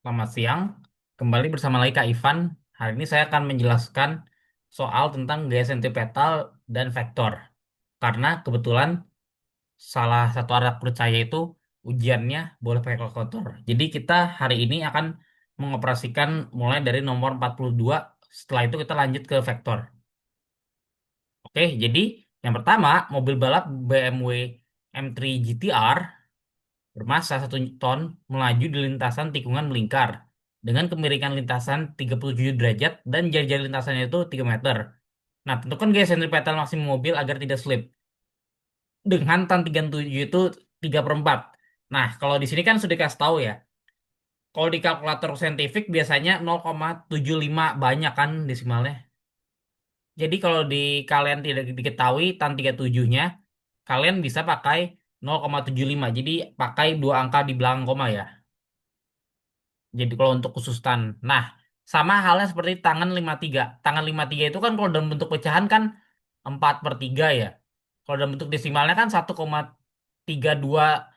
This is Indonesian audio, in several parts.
Selamat siang, kembali bersama lagi Kak Ivan. Hari ini saya akan menjelaskan soal tentang gaya sentripetal dan vektor. Karena kebetulan salah satu anak murid saya itu ujiannya boleh pakai kalkulator. Jadi kita hari ini akan mengoperasikan mulai dari nomor 42. Setelah itu kita lanjut ke vektor. Oke, jadi yang pertama mobil balap BMW M3 GTR bermasa 1 ton melaju di lintasan tikungan melingkar dengan kemiringan lintasan 37 derajat dan jari-jari lintasannya itu 3 meter. Nah, tentukan gaya sentripetal maksimum mobil agar tidak slip. Dengan tan 37 itu 3/4. Nah, kalau di sini kan sudah dikasih tahu ya. Kalau di kalkulator saintifik biasanya 0,75 banyak kan desimalnya. Jadi kalau di kalian tidak diketahui tan 37-nya, kalian bisa pakai 0,75. Jadi pakai dua angka di belakang koma ya. Jadi kalau untuk khusus tan. Nah, sama halnya seperti tangan 53. Tangan 53 itu kan kalau dalam bentuk pecahan kan 4/3 ya. Kalau dalam bentuk desimalnya kan 1,32,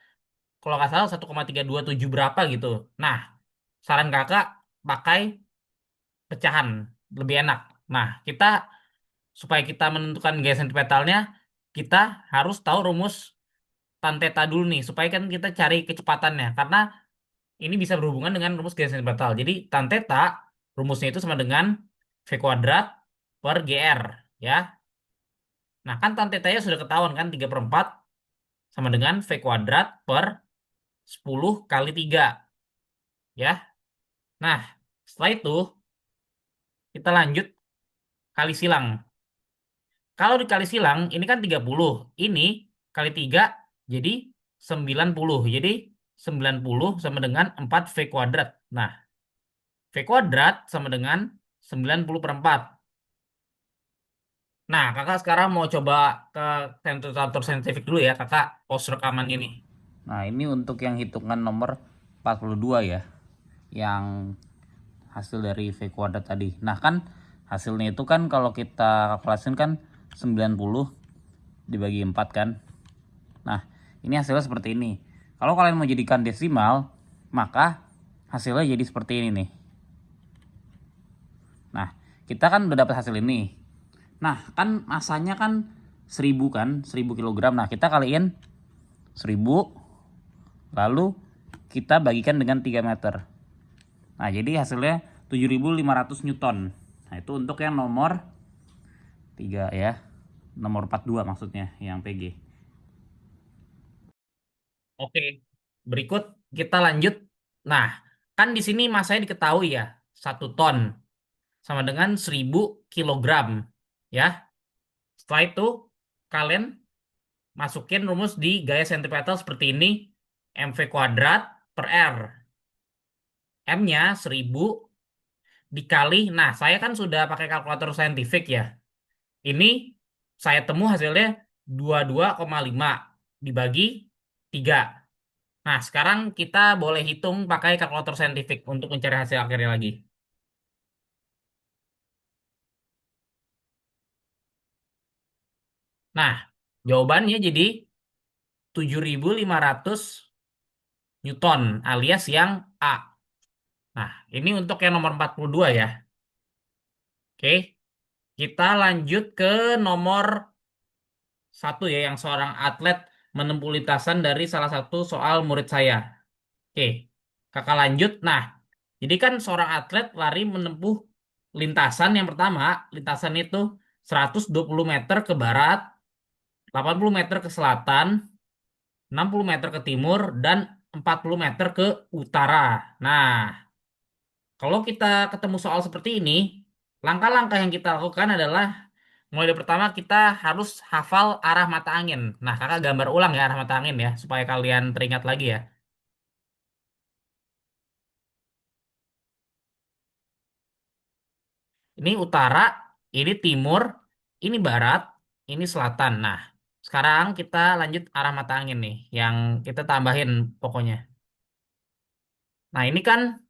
kalau nggak salah 1,327 berapa gitu. Nah, saran kakak pakai pecahan, lebih enak. Nah, supaya kita menentukan gaya sentimentalnya, kita harus tahu rumus tan theta dulu nih, supaya kan kita cari kecepatannya. Karena ini bisa berhubungan dengan rumus gaya sentimental. Jadi tan theta rumusnya itu sama dengan V kuadrat per GR ya. Nah kan tan theta sudah ketahuan kan 3/4 sama dengan V kuadrat per 10 kali 3 ya. Nah setelah itu kita lanjut kali silang. Kalau dikali silang ini kan 30. Ini kali 3 jadi 90. Jadi 90 sama dengan 4 V kuadrat. Nah V kuadrat sama dengan 90/4. Nah, kakak sekarang mau coba ke kalkulator saintifik dulu ya, kakak pause rekaman ini. Nah, ini untuk yang hitungan nomor 42 ya, yang hasil dari V kuadrat tadi. Nah, kan hasilnya itu kan kalau kita kalkulasikan kan 90 dibagi 4 kan. Nah, ini hasilnya seperti ini. Kalau kalian mau jadikan desimal, maka hasilnya jadi seperti ini nih. Nah, kita kan udah dapat hasil ini. Nah, kan masanya kan 1000 kan, 1000 kilogram. Nah, kita kaliin 1000, lalu kita bagikan dengan 3 meter. Nah, jadi hasilnya 7.500 Newton. Nah, itu untuk yang nomor 3 ya. Nomor 42 maksudnya, yang PG. Oke, berikut kita lanjut. Nah, kan di sini masanya diketahui ya, 1 ton sama dengan 1000 kilogram. Ya, setelah itu kalian masukin rumus di gaya sentimeter seperti ini, MV kuadrat per R. M-nya 1000 dikali, nah saya kan sudah pakai kalkulator saintifik ya. Ini saya temu hasilnya 22,5 dibagi 3. Nah, sekarang kita boleh hitung pakai kalkulator saintifik untuk mencari hasil akhirnya lagi. Nah, jawabannya jadi 7.500 Newton alias yang A. Nah, ini untuk yang nomor 42 ya. Oke, kita lanjut ke nomor 1 ya, yang seorang atlet menempuh lintasan dari salah satu soal murid saya. Oke, kakak lanjut. Nah, jadi kan seorang atlet lari menempuh lintasan yang pertama, lintasan itu 120 meter ke barat, 80 meter ke selatan, 60 meter ke timur, dan 40 meter ke utara. Nah, kalau kita ketemu soal seperti ini, langkah-langkah yang kita lakukan adalah mulai dari pertama kita harus hafal arah mata angin. Nah, kakak gambar ulang ya arah mata angin ya, supaya kalian teringat lagi ya. Ini utara, ini timur, ini barat, ini selatan. Nah, sekarang kita lanjut arah mata angin nih, yang kita tambahin pokoknya. Nah, ini kan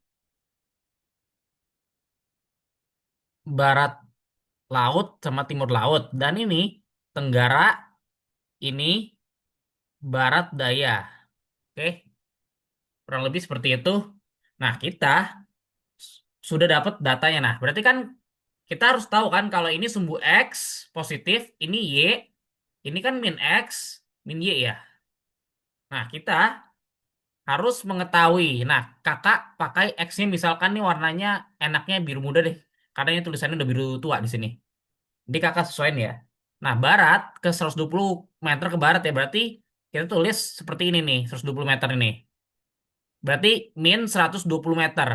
barat laut sama timur laut. Dan ini tenggara, ini barat daya. Oke, kurang lebih seperti itu. Nah, kita sudah dapat datanya. Nah, berarti kan kita harus tahu kan kalau ini sumbu X positif, ini Y, ini kan min X, min Y ya. Nah, kita harus mengetahui. Nah, kakak pakai X-nya misalkan nih warnanya enaknya biru muda deh. Karena ini tulisannya udah biru tua di sini. Jadi kakak sesuaiin ya. Nah, barat ke 120 meter ke barat ya. Berarti kita tulis seperti ini nih, 120 meter ini. Berarti min 120 meter.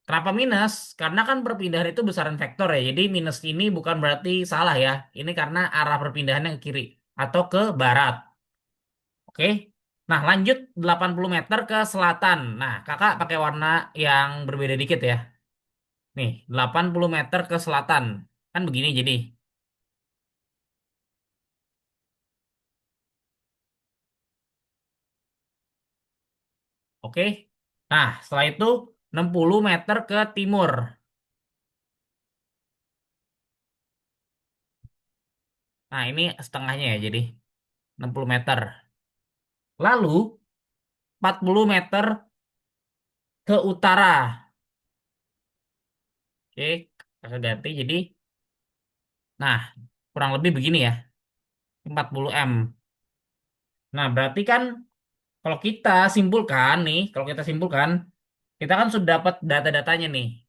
Kenapa minus? Karena kan perpindahan itu besaran vektor ya. Jadi minus ini bukan berarti salah ya. Ini karena arah perpindahannya ke kiri atau ke barat. Oke. Nah, lanjut 80 meter ke selatan. Nah, kakak pakai warna yang berbeda dikit ya. Nih, 80 meter ke selatan. Kan begini jadi. Oke. Nah, setelah itu 60 meter ke timur. Nah, ini setengahnya ya jadi 60 meter. Lalu 40 meter ke utara. Oke, kakak ganti jadi nah, kurang lebih begini ya. 40 m. Nah, berarti kan kalau kita simpulkan nih, kalau kita simpulkan, kita kan sudah dapat data-datanya nih.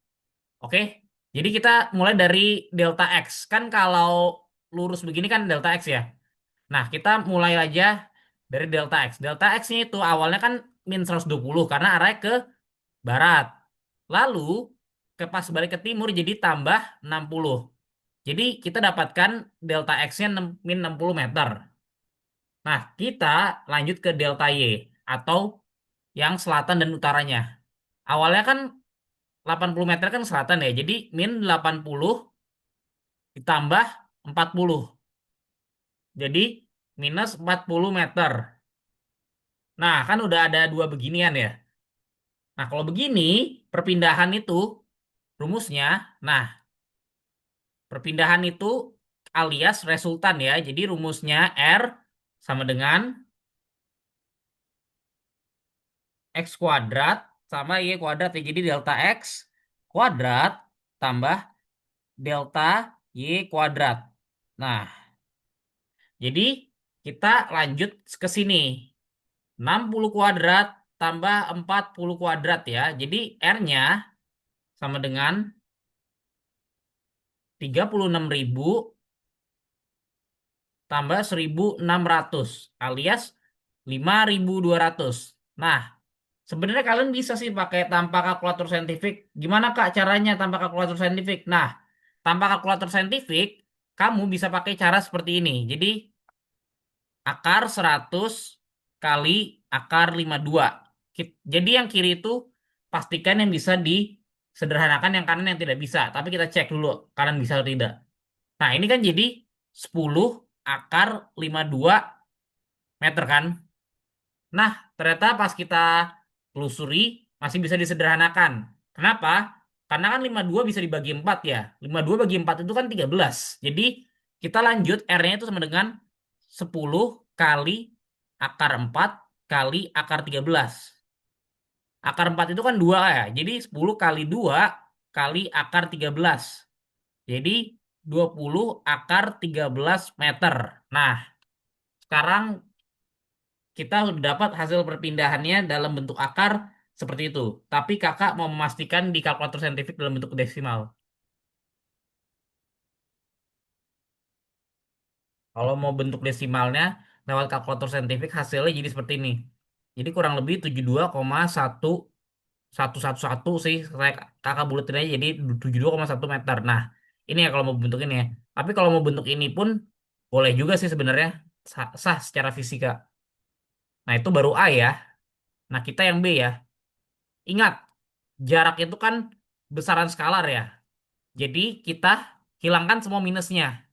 Oke. Jadi kita mulai dari delta X. Kan kalau lurus begini kan delta X ya. Nah, kita mulai aja dari delta X. Delta X-nya itu awalnya kan min 120 karena arahnya ke barat. Lalu ke pas balik ke timur jadi tambah 60. Jadi kita dapatkan delta X-nya min 60 meter. Nah, kita lanjut ke delta Y atau yang selatan dan utaranya. Awalnya kan 80 meter kan selatan ya. Jadi min 80 ditambah 40. Jadi minus 40 meter. Nah, kan udah ada dua beginian ya. Nah, kalau begini, perpindahan itu rumusnya, nah, perpindahan itu alias resultan ya. Jadi rumusnya R sama dengan X kuadrat sama Y kuadrat ya. Jadi delta X kuadrat tambah delta Y kuadrat. Nah, jadi kita lanjut ke sini. 60 kuadrat tambah 40 kuadrat ya. Jadi R-nya sama dengan 36.000 tambah 1.600 alias 5.200. Nah, sebenarnya kalian bisa sih pakai tanpa kalkulator saintifik. Gimana Kak caranya tanpa kalkulator saintifik? Nah, tanpa kalkulator saintifik, kamu bisa pakai cara seperti ini. Jadi, akar 100 kali akar 52. Jadi yang kiri itu pastikan yang bisa disederhanakan, yang kanan yang tidak bisa. Tapi kita cek dulu kanan bisa atau tidak. Nah, ini kan jadi 10 akar 52 meter kan. Nah, ternyata pas kita telusuri masih bisa disederhanakan. Kenapa? Karena kan 52 bisa dibagi 4 ya. 52 bagi 4 itu kan 13. Jadi kita lanjut R-nya itu sama dengan 10 kali akar 4 kali akar 13. Akar 4 itu kan 2 ya. Jadi 10 kali 2 kali akar 13. Jadi 20 akar 13 meter. Nah, sekarang kita udah dapat hasil perpindahannya dalam bentuk akar seperti itu. Tapi kakak mau memastikan di kalkulator saintifik dalam bentuk desimal. Kalau mau bentuk desimalnya lewat kalkulator saintifik hasilnya jadi seperti ini. Jadi kurang lebih 72,1111 sih. Saya kakak bulatin aja jadi 72,1 meter. Nah, ini ya kalau mau bentuk ini ya. Tapi kalau mau bentuk ini pun boleh juga sih sebenarnya sah secara fisika. Nah, itu baru A ya. Nah, kita yang B ya. Ingat, jarak itu kan besaran skalar ya. Jadi kita hilangkan semua minusnya.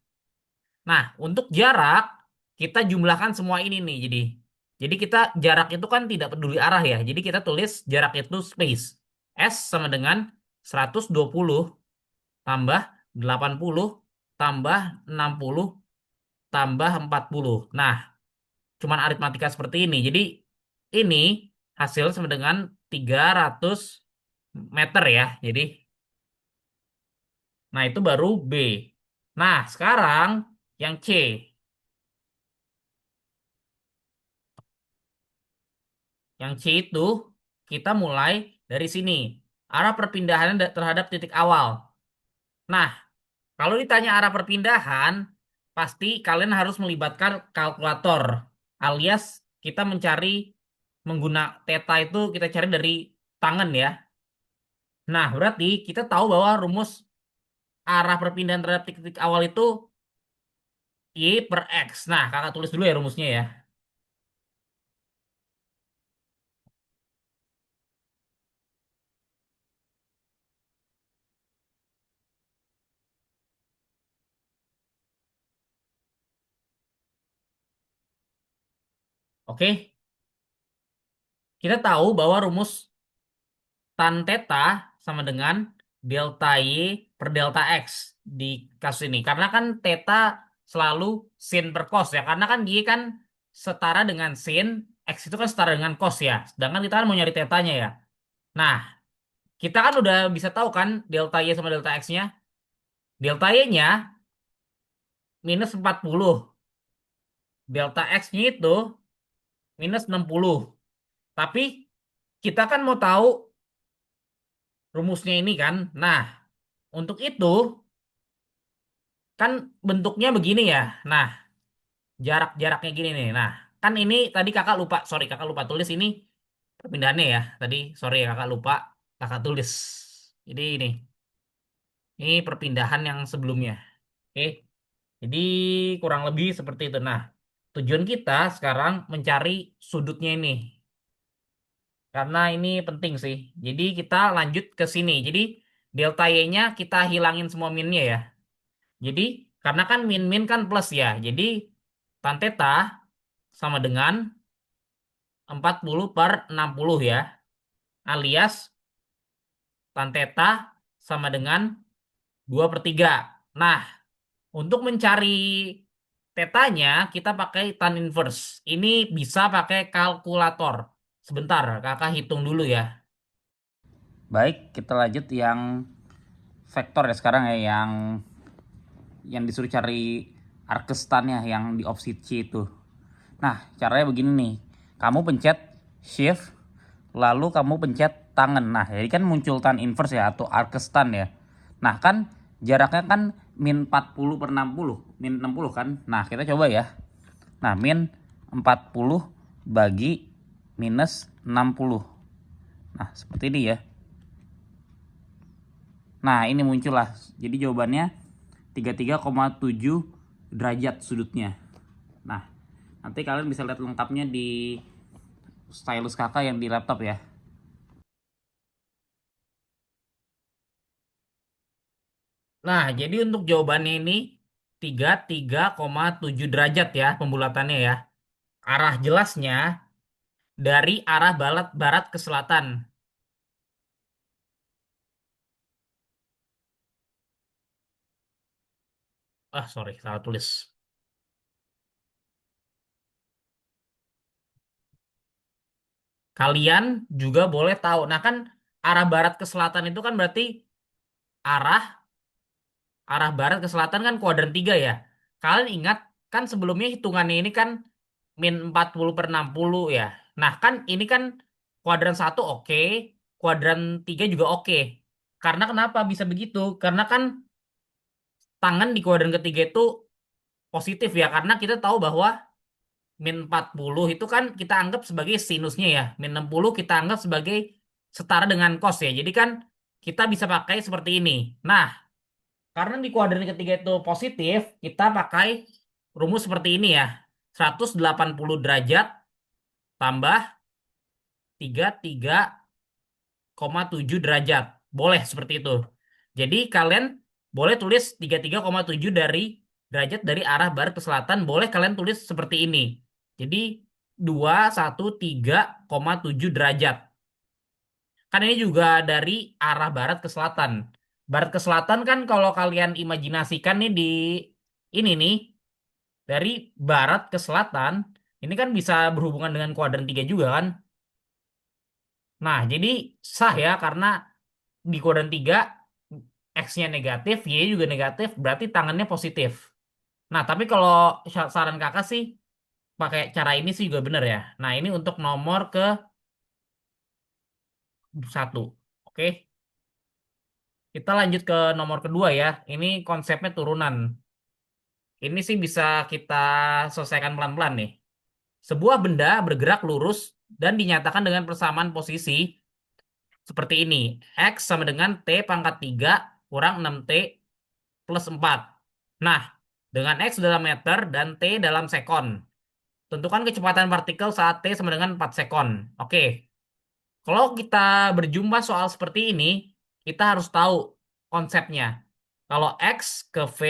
Nah, untuk jarak kita jumlahkan semua ini nih. Jadi kita jarak itu kan tidak peduli arah ya. Jadi kita tulis jarak itu space. S sama dengan 120 tambah 80 tambah 60 tambah 40. Nah, cuman aritmatika seperti ini. Jadi ini hasil sama dengan 300 meter ya. Jadi, nah itu baru B. Nah, sekarang yang C. Yang C itu kita mulai dari sini. Arah perpindahan terhadap titik awal. Nah, kalau ditanya arah perpindahan, pasti kalian harus melibatkan kalkulator. Alias kita mencari theta itu kita cari dari tangan ya. Nah, berarti kita tahu bahwa rumus arah perpindahan terhadap titik awal itu Y per X. Nah, kakak tulis dulu ya rumusnya ya. Oke, kita tahu bahwa rumus tan theta sama dengan delta Y per delta X di kasus ini. Karena kan theta selalu sin per cos ya. Karena kan Y kan setara dengan sin, X itu kan setara dengan cos ya. Sedangkan kita kan mau nyari tetanya ya. Nah, kita kan udah bisa tahu kan delta Y sama delta X-nya. Delta Y-nya minus 40. Delta X-nya itu minus 60. Tapi kita kan mau tahu rumusnya ini kan. Nah, untuk itu kan bentuknya begini ya. Nah, jaraknya gini nih. Nah, kan ini tadi kakak lupa, sorry kakak lupa tulis ini perpindahannya ya. Tadi sorry ya kakak lupa kakak tulis. Jadi ini perpindahan yang sebelumnya. Oke, jadi kurang lebih seperti itu. Nah, tujuan kita sekarang mencari sudutnya ini. Karena ini penting sih. Jadi kita lanjut ke sini. Jadi delta Y-nya kita hilangin semua minnya ya. Jadi karena kan min-min kan plus ya. Jadi tan theta sama dengan 40 per 60 ya. Alias tan theta sama dengan 2/3. Nah, untuk mencari tetanya kita pakai tan inverse. Ini bisa pakai kalkulator. Sebentar, kakak hitung dulu ya. Baik, kita lanjut yang vektor ya sekarang ya, yang disuruh cari arkestannya yang di opsi C itu. Nah, caranya begini nih. Kamu pencet shift, lalu kamu pencet tangan. Nah, jadi kan muncul tan inverse ya atau arkestan ya. Nah, kan jaraknya kan min 40 per 60, min 60 kan. Nah, kita coba ya. Nah, min 40 bagi minus 60. Nah, seperti ini ya. Nah, ini muncullah. Jadi jawabannya 33,7 derajat sudutnya. Nah, nanti kalian bisa lihat lengkapnya di stylus kakak yang di laptop ya. Nah, jadi untuk jawabannya ini 33,7 derajat ya pembulatannya ya. Arah jelasnya dari arah barat barat ke selatan. Ah, sorry, salah tulis. Kalian juga boleh tahu. Nah, kan arah barat ke selatan itu kan berarti arah arah barat ke selatan kan kuadran 3 ya. Kalian ingat kan sebelumnya hitungannya ini kan min 40 per 60 ya. Nah, kan ini kan kuadran satu oke, kuadran 3 juga oke. Karena kenapa bisa begitu? Karena kan tangan di kuadran ketiga itu positif ya. Karena kita tahu bahwa min 40 itu kan kita anggap sebagai sinusnya ya. Min 60 kita anggap sebagai setara dengan cos ya. Jadi kan kita bisa pakai seperti ini. Nah, karena di kuadran ketiga itu positif, kita pakai rumus seperti ini ya. 180 derajat tambah 33,7 derajat. Boleh seperti itu. Jadi kalian boleh tulis 33,7 dari derajat dari arah barat ke selatan. Boleh kalian tulis seperti ini. Jadi 213,7 derajat. Kan ini juga dari arah barat ke selatan. Barat ke selatan kan kalau kalian imajinasikan nih di ini nih, dari barat ke selatan, ini kan bisa berhubungan dengan kuadran 3 juga kan. Nah, jadi sah ya karena di kuadran 3 X-nya negatif, Y juga negatif, berarti tangannya positif. Nah, tapi kalau saran kakak sih pakai cara ini sih juga bener ya. Nah, ini untuk nomor ke satu. Oke, kita lanjut ke nomor kedua ya. Ini konsepnya turunan. Ini sih bisa kita selesaikan pelan-pelan nih. Sebuah benda bergerak lurus dan dinyatakan dengan persamaan posisi seperti ini. X sama dengan T pangkat 3 kurang 6T plus 4. Nah, dengan X dalam meter dan T dalam sekon. Tentukan kecepatan partikel saat T sama dengan 4 sekon. Oke, kalau kita berjumpa soal seperti ini, kita harus tahu konsepnya. Kalau X ke V,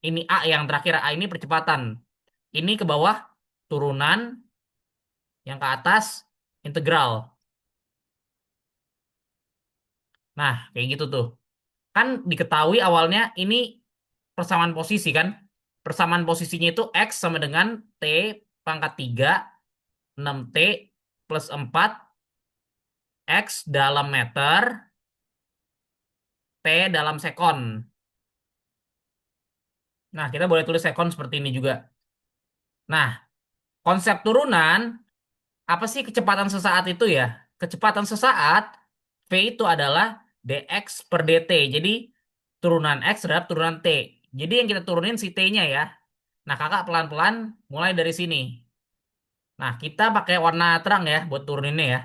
ini A yang terakhir, A ini percepatan. Ini ke bawah turunan, yang ke atas integral. Nah, kayak gitu tuh. Kan diketahui awalnya ini persamaan posisi kan. Persamaan posisinya itu X sama dengan T pangkat 3 6T plus 4 X dalam meter, T dalam sekon. Nah, kita boleh tulis sekon seperti ini juga. Nah, konsep turunan, apa sih kecepatan sesaat itu ya? Kecepatan sesaat, V itu adalah dx per dt. Jadi, turunan X terhadap turunan T. Jadi, yang kita turunin si T-nya ya. Nah, kakak pelan-pelan mulai dari sini. Nah, kita pakai warna terang ya buat turuninnya ya.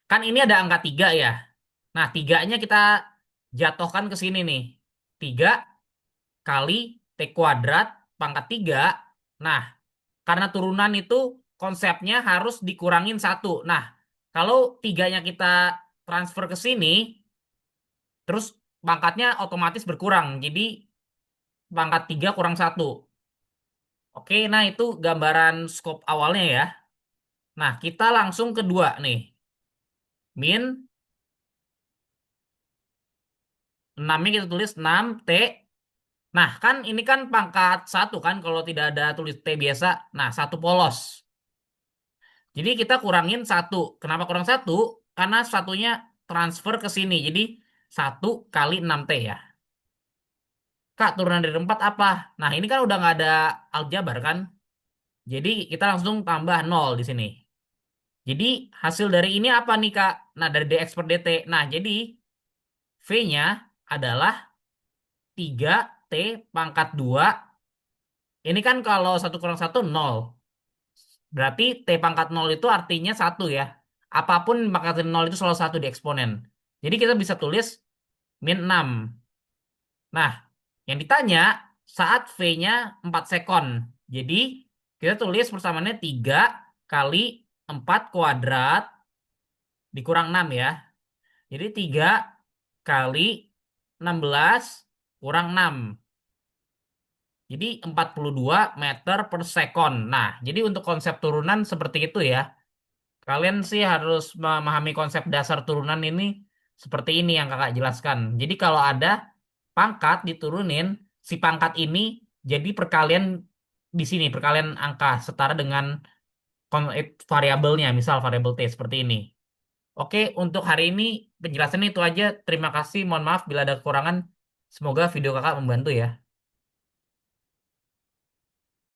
Kan ini ada angka 3 ya. Nah, tiganya kita jatuhkan ke sini nih. 3 kali T kuadrat pangkat 3. Nah, karena turunan itu konsepnya harus dikurangin satu. Nah, kalau tiganya kita transfer ke sini, terus pangkatnya otomatis berkurang. Jadi, pangkat 3 kurang satu. Oke, nah itu gambaran skop awalnya ya. Nah, kita langsung kedua nih. Min 6-nya kita tulis 6T. Nah, kan ini kan pangkat satu kan kalau tidak ada tulis T biasa. Nah, satu polos. Jadi kita kurangin satu. Kenapa kurang satu? Karena satunya transfer ke sini. Jadi 1 kali 6T ya. Kak, turunan dari 4 apa? Nah, ini kan udah nggak ada aljabar kan? Jadi kita langsung tambah 0 di sini. Jadi hasil dari ini apa nih, Kak? Nah, dari dx per dt. Nah, jadi V-nya adalah 3T pangkat 2. Ini kan kalau satu kurang satu 0. Berarti T pangkat 0 itu artinya satu ya. Apapun pangkat 0 itu selalu satu di eksponen. Jadi kita bisa tulis min 6. Nah, yang ditanya saat V-nya 4 sekon. Jadi kita tulis persamaannya 3 kali 4 kuadrat dikurang 6 ya. Jadi 3 kali 16 kurang 6. Jadi 42 meter per sekon. Nah, jadi untuk konsep turunan seperti itu ya. Kalian sih harus memahami konsep dasar turunan ini seperti ini yang kakak jelaskan. Jadi kalau ada pangkat diturunin, si pangkat ini jadi perkalian di sini, perkalian angka setara dengan variabelnya, misal variabel T seperti ini. Oke, untuk hari ini penjelasan itu aja. Terima kasih, mohon maaf bila ada kekurangan. Semoga video kakak membantu ya.